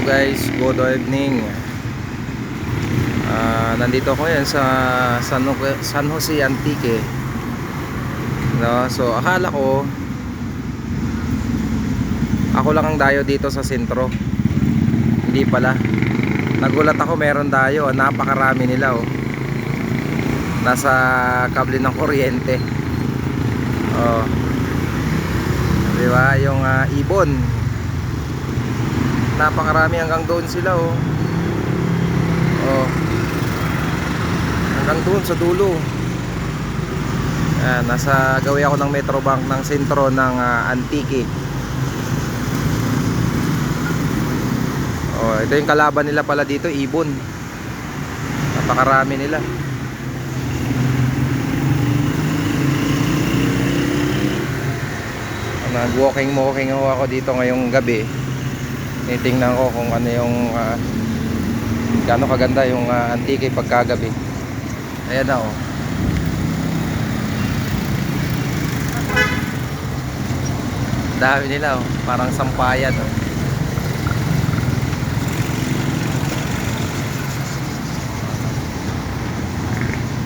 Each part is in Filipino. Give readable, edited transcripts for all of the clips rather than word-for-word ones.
guys, good evening. Nandito ako yan sa San Jose Antique, no? So akala ko ako lang ang dayo dito sa sentro. Hindi pala. Nagulat ako, meron dayo. Napakarami nila, oh. Nasa kable ng kuryente. Oh. Di ba? Yung ibon. Napakarami, hanggang doon sila, oh. Oh. Hanggang doon sa dulo. Nasa gawi ako ng Metrobank ng sentro ng Antique. Oh, ito yung kalaban nila pala dito, ibon. Napakarami nila. Nag-walking ako dito ngayong gabi. Titingnan ko kung ano yung gaano kaganda yung Antique pagkagabi. Ayan na, oh. Dami nila, oh. Parang sampayan, oh.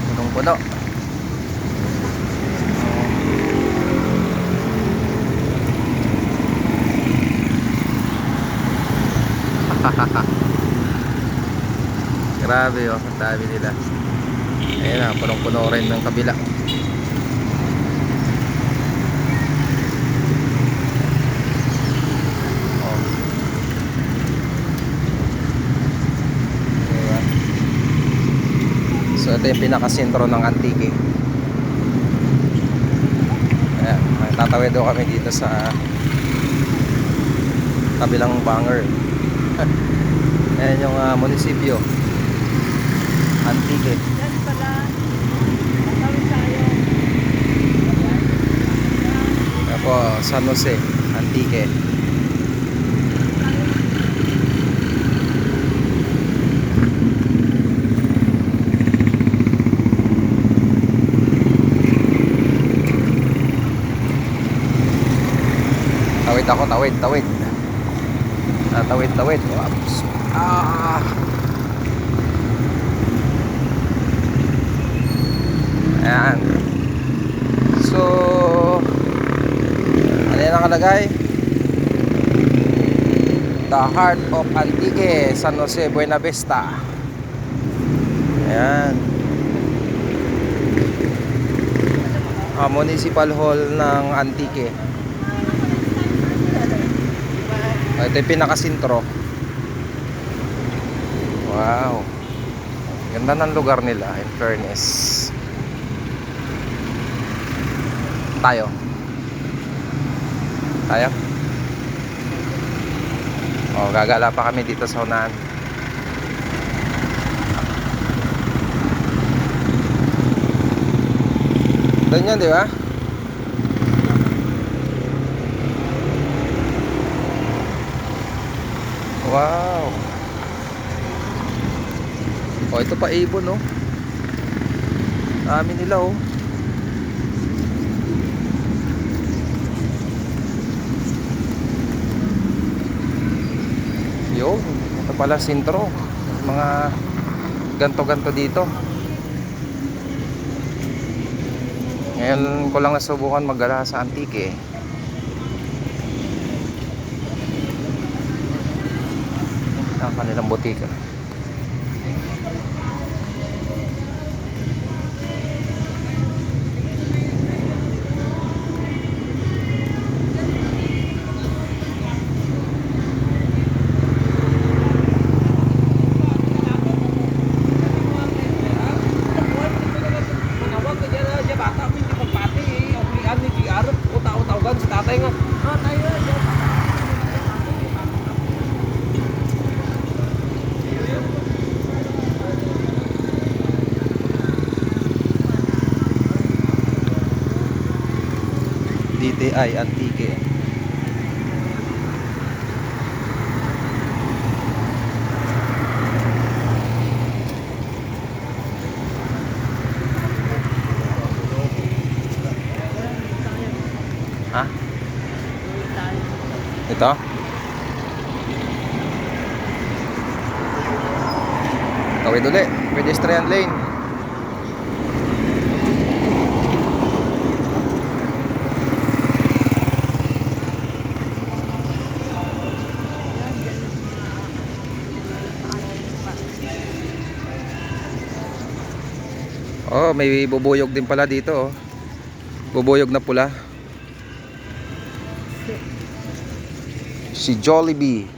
Punong-puno. Grabe, oh, ang dami nila. Ayan na, punong-puno rin ng kabila. Oh. Diba? So ito yung pinakasentro ng Antique. Ayan, tatawid daw kami dito sa kabilang banger. Ayan yung munisipyo Antique. Yan pala. Matawid tayo. Ako, San Jose Antique. Tawid ako, tawid. Tawid. Oops. Ayan. So ano yan nakalagay? The Heart of Antique, San Jose, Buena Vista. Ayan. Municipal Hall ng Antique. Ito yung pinakasentro. Wow, ganda ng lugar nila, in fairness. Tayo oh, gagala pa kami dito sa unahan. Doon yun, di ba? Wow. Oh, ito pa ibon, oh. Dami nila, oh. Yo, ito pala sentro. Mga ganto-ganto dito. Ngayon ko lang nasubukan maggala sa Antique, eh. Ang kanilang butika. DTI Antique. Ha? Ito? Tawid uli, pedestrian lane. Oh, may bubuyog din pala dito, oh. Bubuyog na pula. Si Jollibee.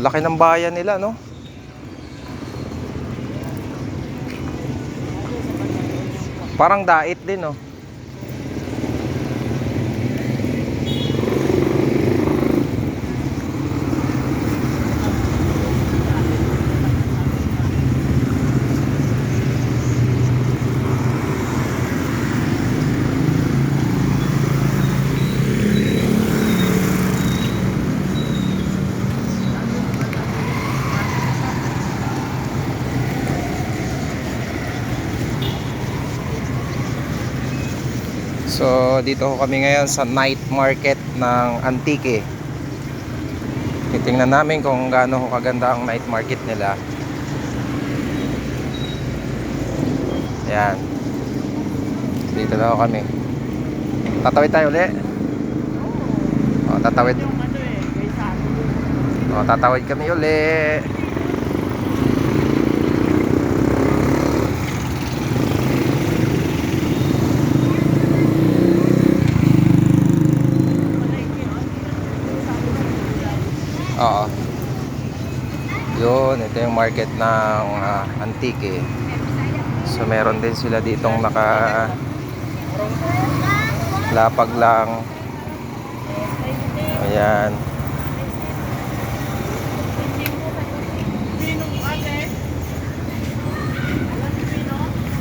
Laki ng bayan nila, no? Parang dait din, no? So dito ko kami ngayon sa night market ng Antique. Titingnan namin kung gaano kaganda ang night market nila. Ayan. Dito na ako kami. Tatawid tayo ulit. O, tatawid. Yung ano eh, kay Sano. O, tatawid kami ulit. Oo. Yun, ito yung market ng Antique. So meron din sila ditong naka lapag lang. Ayan.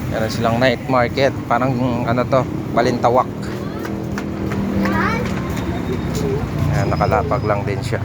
Meron silang night market. Parang ano to, Balintawak. Ayan, nakalapag lang din siya.